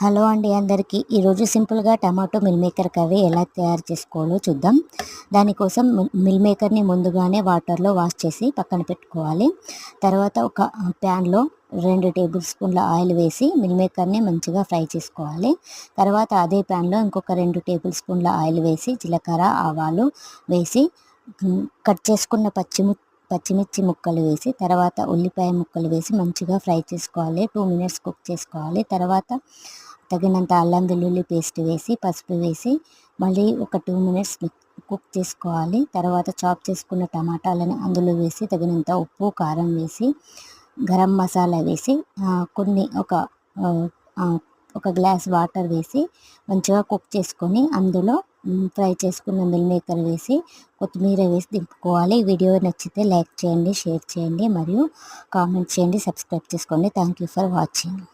Hello అండి అందరికీ. ఈరోజు సింపుల్గా టమాటో మిల్ మేకర్ కర్రీ ఎలా తయారు చేసుకోవాలో చూద్దాం. దానికోసం మిల్ మేకర్ని ముందుగానే వాటర్లో వాష్ చేసి పక్కన పెట్టుకోవాలి. తర్వాత ఒక ప్యాన్లో 2 టేబుల్ స్పూన్ల ఆయిల్ వేసి మిల్ మేకర్ని మంచిగా ఫ్రై చేసుకోవాలి. తర్వాత అదే ప్యాన్లో ఇంకొక 2 టేబుల్ స్పూన్ల ఆయిల్ వేసి జీలకర్ర ఆవాలు వేసి కట్ చేసుకున్న పచ్చిమిర్చి ముక్కలు వేసి తర్వాత ఉల్లిపాయ ముక్కలు వేసి మంచిగా ఫ్రై చేసుకోవాలి. 2 మినిట్స్ కుక్ చేసుకోవాలి. తర్వాత తగినంత అల్లం వెల్లుల్లి పేస్ట్ వేసి పసుపు వేసి మళ్ళీ ఒక 2 మినిట్స్ కుక్ చేసుకోవాలి. తర్వాత చాప్ చేసుకున్న టమాటాలను అందులో వేసి తగినంత ఉప్పు కారం వేసి గరం మసాలా వేసి ఒక గ్లాస్ వాటర్ వేసి మంచిగా కుక్ చేసుకొని అందులో ఫ్రై చేసుకున్న మిల్ మేకర్ వేసి కొత్తిమీర వేసి దింపుకోవాలి. వీడియో నచ్చితే లైక్ చేయండి, షేర్ చేయండి మరియు కామెంట్ చేయండి, సబ్స్క్రైబ్ చేసుకోండి. Thank you for watching.